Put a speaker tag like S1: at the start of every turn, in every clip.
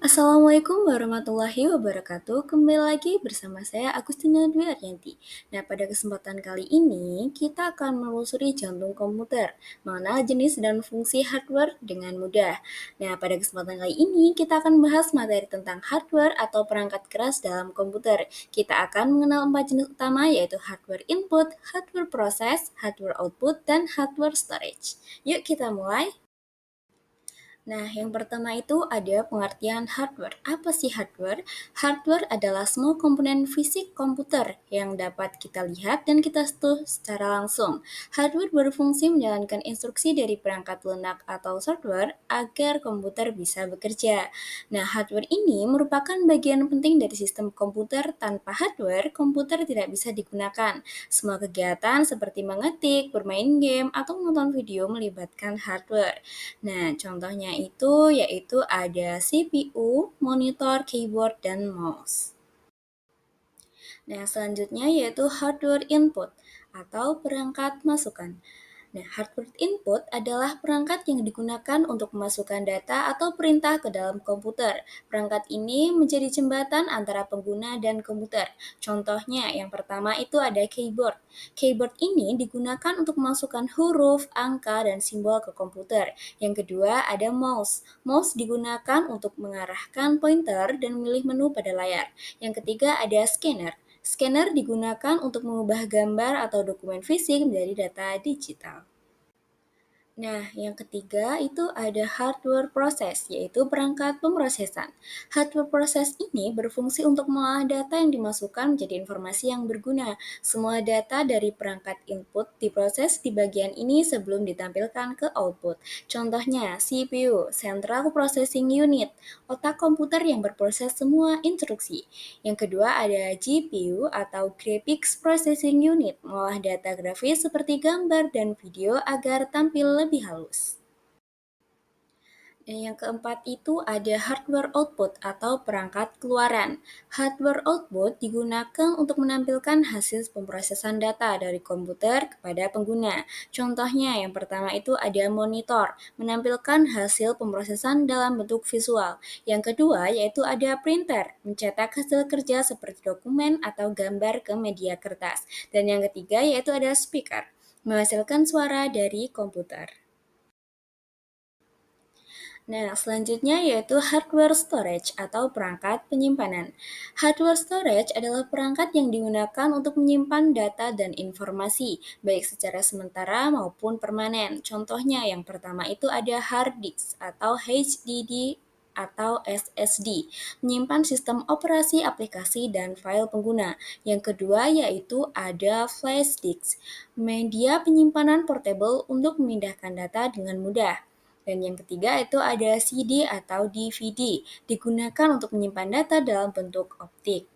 S1: Assalamualaikum warahmatullahi wabarakatuh. Kembali lagi bersama saya Agustina Dwi Aryanti. Nah, pada kesempatan kali ini kita akan menelusuri jantung komputer, mengenal jenis dan fungsi hardware dengan mudah. Nah, pada kesempatan kali ini kita akan bahas materi tentang hardware atau perangkat keras dalam komputer. Kita akan mengenal 4 jenis utama, yaitu hardware input, hardware proses, hardware output, dan hardware storage. Yuk kita mulai. Nah, yang pertama itu ada pengertian hardware. Apa sih hardware? Hardware adalah semua komponen fisik komputer yang dapat kita lihat dan kita sentuh secara langsung. Hardware berfungsi menjalankan instruksi dari perangkat lunak atau software agar komputer bisa bekerja. Nah, hardware ini merupakan bagian penting dari sistem komputer. Tanpa hardware, komputer tidak bisa digunakan. Semua kegiatan seperti mengetik, bermain game, atau menonton video melibatkan hardware. Nah, contohnya itu yaitu ada CPU, monitor, keyboard, dan mouse. Nah, selanjutnya yaitu hardware input atau perangkat masukan. Nah, hardware input adalah perangkat yang digunakan untuk memasukkan data atau perintah ke dalam komputer. Perangkat ini menjadi jembatan antara pengguna dan komputer. Contohnya, yang pertama itu ada keyboard. Keyboard ini digunakan untuk memasukkan huruf, angka, dan simbol ke komputer. Yang kedua ada mouse. Mouse digunakan untuk mengarahkan pointer dan memilih menu pada layar. Yang ketiga ada scanner. Scanner digunakan untuk mengubah gambar atau dokumen fisik menjadi data digital. Nah, yang ketiga itu ada hardware proses, yaitu perangkat pemrosesan. Hardware proses ini berfungsi untuk mengolah data yang dimasukkan menjadi informasi yang berguna. Semua data dari perangkat input diproses di bagian ini sebelum ditampilkan ke output. Contohnya, CPU, Central Processing Unit, otak komputer yang berproses semua instruksi. Yang kedua ada GPU atau Graphics Processing Unit, mengolah data grafis seperti gambar dan video agar tampil lebih halus. Dan yang keempat itu ada hardware output atau perangkat keluaran. Hardware output digunakan untuk menampilkan hasil pemrosesan data dari komputer kepada pengguna. Contohnya yang pertama itu ada monitor, menampilkan hasil pemrosesan dalam bentuk visual. Yang kedua yaitu ada printer, mencetak hasil kerja seperti dokumen atau gambar ke media kertas. Dan yang ketiga yaitu ada speaker, menghasilkan suara dari komputer. Nah, selanjutnya yaitu hardware storage atau perangkat penyimpanan. Hardware storage adalah perangkat yang digunakan untuk menyimpan data dan informasi, baik secara sementara maupun permanen. Contohnya yang pertama itu ada hard disk atau HDD atau SSD, menyimpan sistem operasi aplikasi dan file pengguna. Yang kedua yaitu ada flash disk, media penyimpanan portable untuk memindahkan data dengan mudah. Dan yang ketiga itu ada CD atau DVD, digunakan untuk menyimpan data dalam bentuk optik.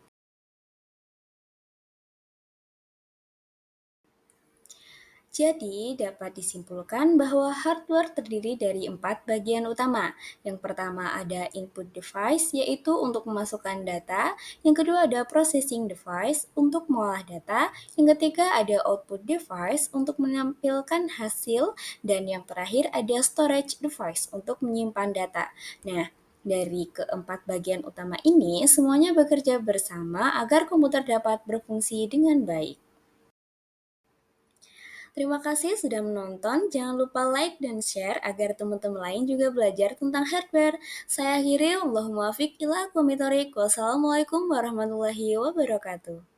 S1: Jadi, dapat disimpulkan bahwa hardware terdiri dari 4 bagian utama. Yang pertama ada input device, yaitu untuk memasukkan data. Yang kedua ada processing device, untuk mengolah data. Yang ketiga ada output device, untuk menampilkan hasil. Dan yang terakhir ada storage device, untuk menyimpan data. Nah, dari keempat bagian utama ini, semuanya bekerja bersama agar komputer dapat berfungsi dengan baik. Terima kasih sudah menonton. Jangan lupa like dan share agar teman-teman lain juga belajar tentang hardware. Saya akhiri, Allahumma fiq ila aqwamit thoriq. Wassalamualaikum warahmatullahi wabarakatuh.